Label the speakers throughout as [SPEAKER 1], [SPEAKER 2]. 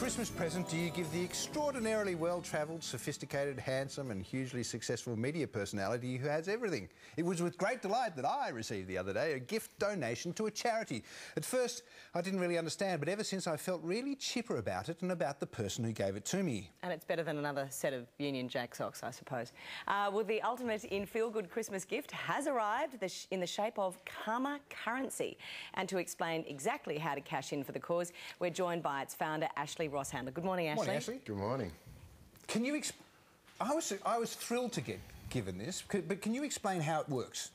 [SPEAKER 1] Christmas present do you give the extraordinarily well-travelled, sophisticated, handsome and hugely successful media personality who has everything? It was with great delight that I received the other day a gift donation to a charity. At first, I didn't really understand, but ever since I felt really chipper about it and about the person who gave it to me.
[SPEAKER 2] And it's better than another set of Union Jack socks, I suppose. Well, the ultimate in feel-good Christmas gift has arrived in the shape of Karma Currency. And to explain exactly how to cash in for the cause, we're joined by its founder, Rosshandler. Good morning, Ashley.
[SPEAKER 1] Morning, Ashley.
[SPEAKER 3] Good morning.
[SPEAKER 1] Can you I was thrilled to get given this, but can you explain how it works?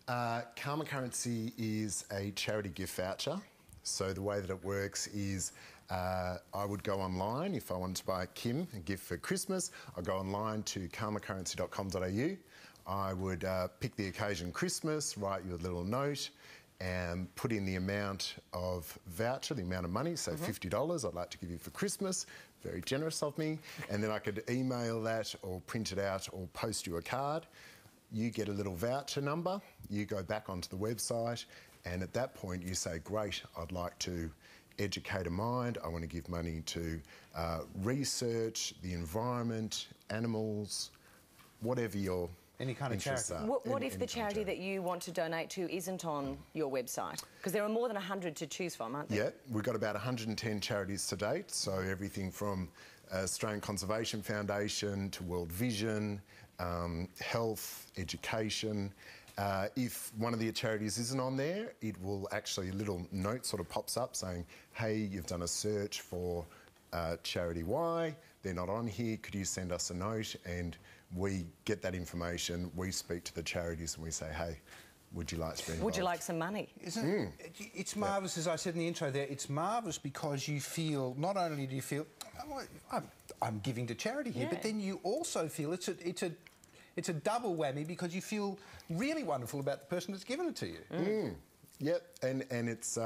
[SPEAKER 3] Karma Currency is a charity gift voucher. So the way that it works is I would go online if I wanted to buy Kim a gift for Christmas. I'd go online to karmacurrency.com.au. I would pick the occasion Christmas, write you a little note, and put in the amount of voucher, the amount of money, so $50 I'd like to give you for Christmas. Very generous of me. And then I could email that or print it out or post you a card. You get a little voucher number, you go back onto the website, and at that point you say, great, I'd like to educate a mind, I want to give money to research, the environment, animals, whatever your
[SPEAKER 1] any kind of charity.
[SPEAKER 2] What if the charity that you want to donate to isn't on your website? Because there are more than 100 to choose from, aren't there?
[SPEAKER 3] Yeah, we've got about 110 charities to date, so everything from Australian Conservation Foundation to World Vision, health, education. If one of the charities isn't on there, it will actually, a little note sort of pops up saying, hey, you've done a search for charity Y, they're not on here, could you send us a note? And we get that information, we speak to the charities and we say, hey, would you like to be involved?
[SPEAKER 2] Would you like some money?
[SPEAKER 1] Isn't it? It's marvellous, as I said in the intro there, it's marvellous because you feel, not only do you feel, oh, I'm giving to charity here, but then you also feel it's a double whammy because you feel really wonderful about the person that's given it to you.
[SPEAKER 3] Yep, and it's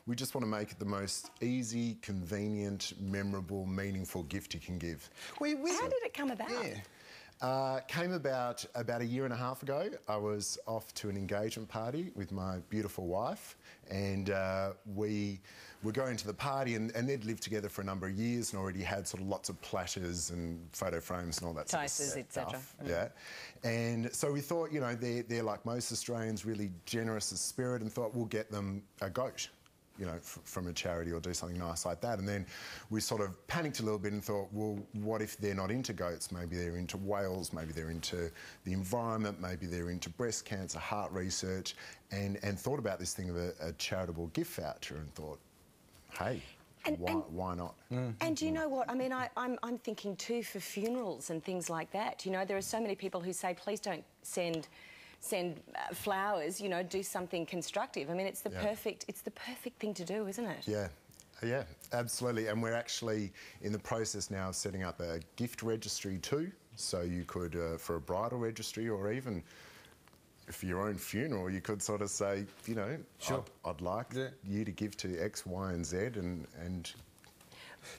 [SPEAKER 3] we just want to make it the most easy, convenient, memorable, meaningful gift you can give.
[SPEAKER 2] How did it come about?
[SPEAKER 3] Came about a year and a half ago. I was off to an engagement party with my beautiful wife, and we were going to the party, and they'd lived together for a number of years and already had sort of lots of platters and photo frames and all that
[SPEAKER 2] Toasters,
[SPEAKER 3] sort of stuff.
[SPEAKER 2] etc.
[SPEAKER 3] Yeah, and so we thought, you know, they're like most Australians, really generous of spirit, and thought we'll get them a goat, you know, from a charity or do something nice like that. And then we sort of panicked a little bit and thought, well, what if they're not into goats? Maybe they're into whales, maybe they're into the environment, maybe they're into breast cancer, heart research, and thought about this thing of a charitable gift voucher and thought, hey, why not?
[SPEAKER 2] And do you know what? I mean, I'm thinking too for funerals and things like that. You know, there are so many people who say, please don't send flowers, you know, do something constructive. I mean, it's the perfect thing to do, isn't it?
[SPEAKER 3] Yeah, absolutely. And we're actually in the process now of setting up a gift registry too. So you could, for a bridal registry, or even for your own funeral, you could sort of say, you know, sure, I'd like you to give to X, Y and Z, and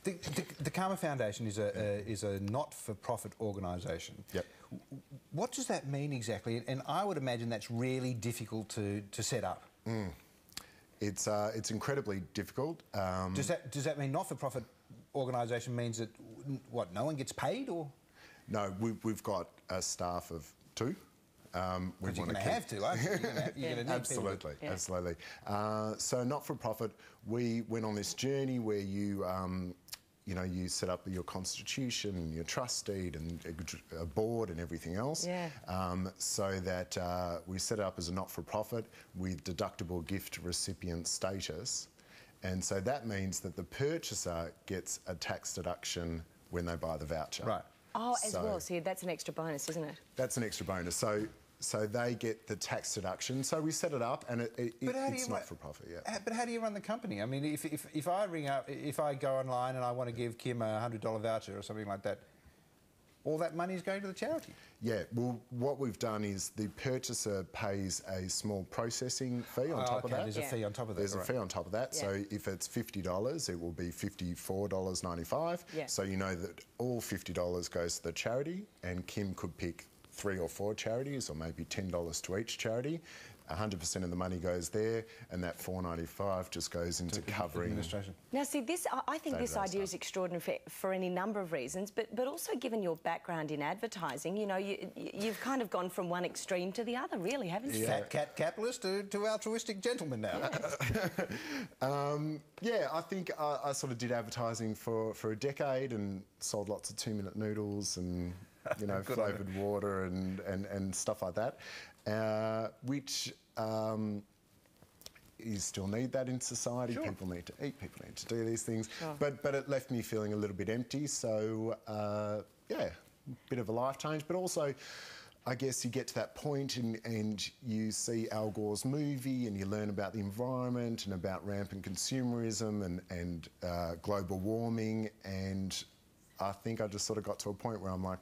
[SPEAKER 1] The Karma Foundation is a not-for-profit organisation.
[SPEAKER 3] Yep.
[SPEAKER 1] What does that mean exactly? And I would imagine that's really difficult to set up.
[SPEAKER 3] It's incredibly difficult.
[SPEAKER 1] Does that mean not-for-profit organisation means that what, no one gets paid, or?
[SPEAKER 3] No, we've got a staff of 2.
[SPEAKER 1] But you're going to have to, aren't you? You're going to need
[SPEAKER 3] absolutely,
[SPEAKER 1] people.
[SPEAKER 3] Absolutely. So not-for-profit, we went on this journey where you, you know, you set up your constitution and your trust deed and a board and everything else. So that we set it up as a not-for-profit with deductible gift recipient status. And so that means that the purchaser gets a tax deduction when they buy the voucher.
[SPEAKER 2] Right. Oh, as well. So that's an extra bonus, isn't it?
[SPEAKER 3] That's an extra bonus. So they get the tax deduction. So we set it up, and it's not for profit. Yeah.
[SPEAKER 1] But how do you run the company? I mean, if I ring up, if I go online and I want to give Kim a $100 voucher or something like that, all that money is going to the charity.
[SPEAKER 3] Yeah. Well, what we've done is the purchaser pays a small processing fee on top of that.
[SPEAKER 1] There's a fee on top of that.
[SPEAKER 3] There's a fee on top of that. So if it's $50, it will be $54.95.
[SPEAKER 2] Yeah.
[SPEAKER 3] So you know that all $50 goes to the charity, and Kim could pick 3 or 4 charities, or maybe $10 to each charity. 100% of the money goes there, and that $4.95 just goes into covering
[SPEAKER 1] administration.
[SPEAKER 2] Now, see, I think this idea is extraordinary for any number of reasons, but also given your background in advertising, you know, you've kind of gone from one extreme to the other, really, haven't you?
[SPEAKER 1] Fat cat capitalist to altruistic gentleman now.
[SPEAKER 3] Yeah, I think I sort of did advertising for a decade and sold lots of 2-minute noodles and, you know, flavoured water and stuff like that, which you still need that in society.
[SPEAKER 1] Sure.
[SPEAKER 3] People need to eat, people need to do these things. Sure. But it left me feeling a little bit empty, so, yeah, bit of a life change, but also I guess you get to that point and you see Al Gore's movie and you learn about the environment and about rampant consumerism and global warming, and I think I just sort of got to a point where I'm like,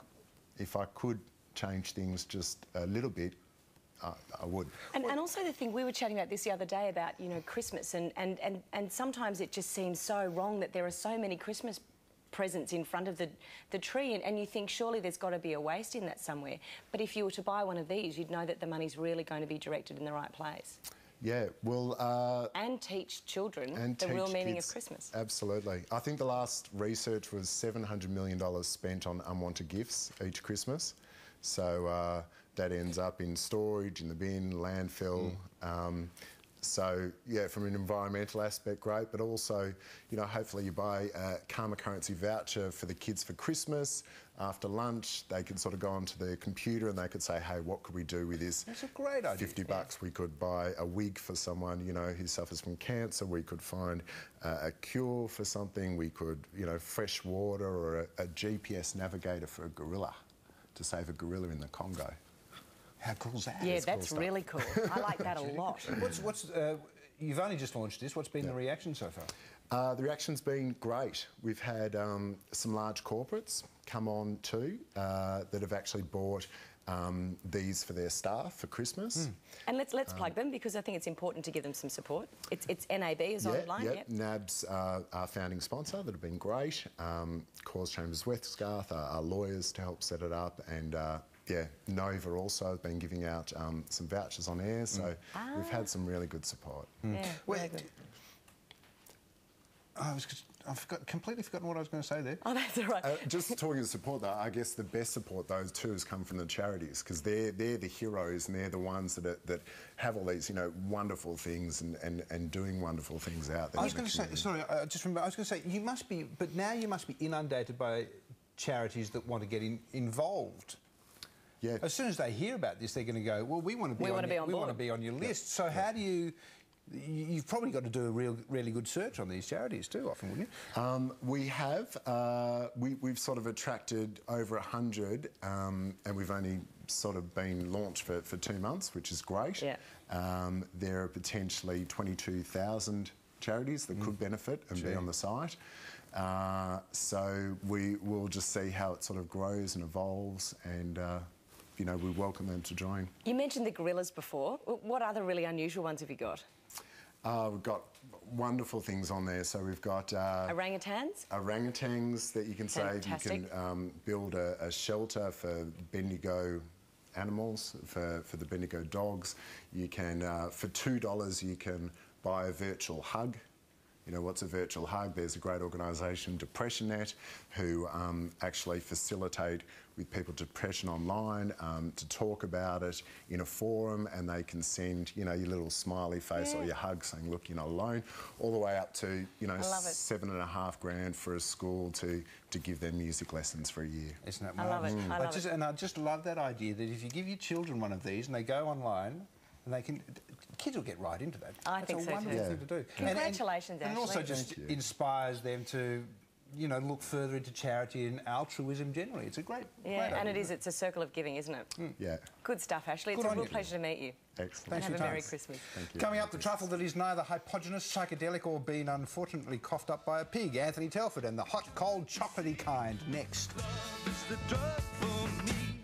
[SPEAKER 3] if I could change things just a little bit, I would. And
[SPEAKER 2] also the thing, we were chatting about this the other day about, you know, Christmas and sometimes it just seems so wrong that there are so many Christmas presents in front of the tree, and you think surely there's got to be a waste in that somewhere. But if you were to buy one of these, you'd know that the money's really going to be directed in the right place. Yeah, well... and teach children the real meaning of Christmas.
[SPEAKER 3] Absolutely. I think the last research was $700 million spent on unwanted gifts each Christmas. So that ends up in storage, in the bin, landfill. So, yeah, from an environmental aspect, great, but also, you know, hopefully you buy a Karma Currency voucher for the kids for Christmas. After lunch, they could sort of go onto their computer and they could say, hey, what could we do with this?
[SPEAKER 1] That's a great idea.
[SPEAKER 3] $50, we could buy a wig for someone, you know, who suffers from cancer. We could find a cure for something. We could, you know, fresh water or a GPS navigator for a gorilla to save a gorilla in the Congo.
[SPEAKER 1] How cool is that?
[SPEAKER 2] Yeah, that's cool, really cool. I like that a lot.
[SPEAKER 1] You've only just launched this. What's been the reaction so far?
[SPEAKER 3] The reaction's been great. We've had some large corporates come on too that have actually bought these for their staff for Christmas.
[SPEAKER 2] And let's plug them, because I think it's important to give them some support. It's NAB is online.
[SPEAKER 3] Yep. NAB's our founding sponsor that have been great. Cause Chambers Westgarth, our lawyers to help set it up, and yeah, Nova also has been giving out some vouchers on air, so we've had some really good support.
[SPEAKER 2] Yeah, very good.
[SPEAKER 1] I've completely forgotten what I was going to say there.
[SPEAKER 2] Oh, that's all right.
[SPEAKER 3] Just talking of support, though, I guess the best support, those too, has come from the charities, because they're the heroes and they're the ones that have all these, you know, wonderful things and doing wonderful things out there.
[SPEAKER 1] I was going to say, sorry, I just remember, I was going to say, you must be, but now you must be inundated by charities that want to get involved.
[SPEAKER 3] Yeah.
[SPEAKER 1] As soon as they hear about this, they're going to go, well, we want to be on your list. So how do you... You've probably got to do a really good search on these charities too, often, wouldn't you?
[SPEAKER 3] We have. We've sort of attracted over 100, and we've only sort of been launched for 2 months, which is great.
[SPEAKER 2] Yeah.
[SPEAKER 3] There are potentially 22,000 charities that could benefit and be on the site. So we will just see how it sort of grows and evolves, and you know, we welcome them to join.
[SPEAKER 2] You mentioned the gorillas before. What other really unusual ones have you got?
[SPEAKER 3] We've got wonderful things on there. So we've got...
[SPEAKER 2] orangutans?
[SPEAKER 3] Orangutans that you can save.
[SPEAKER 2] Fantastic.
[SPEAKER 3] You can build a shelter for Bendigo animals, for the Bendigo dogs. You can, for $2, you can buy a virtual hug. You know, what's a virtual hug? There's a great organisation, Depression Net, who actually facilitate with people depression online to talk about it in a forum, and they can send, you know, your little smiley face or your hug saying, look, you're not alone, all the way up to, you know, $7.5 grand for a school to give them music lessons for a year.
[SPEAKER 1] Isn't that marvellous?
[SPEAKER 2] I love it.
[SPEAKER 1] And I just love that idea that if you give your children one of these and they go online, and they can... Kids will get right into that.
[SPEAKER 2] I think so too.
[SPEAKER 1] That's a wonderful thing to do.
[SPEAKER 2] Congratulations, Ashley.
[SPEAKER 1] And also just inspires them to, you know, look further into charity and altruism generally. It's a great idea.
[SPEAKER 2] And it's a circle of giving, isn't it?
[SPEAKER 3] Yeah.
[SPEAKER 2] Good stuff, Ashley. It's a real pleasure to meet you.
[SPEAKER 3] Excellent.
[SPEAKER 2] And have a Merry Christmas.
[SPEAKER 3] Thank you.
[SPEAKER 1] Coming up, the truffle that is neither hypogenous, psychedelic or been unfortunately coughed up by a pig. Anthony Telford and the hot, cold, chocolatey kind next.
[SPEAKER 4] Love is the drug for me.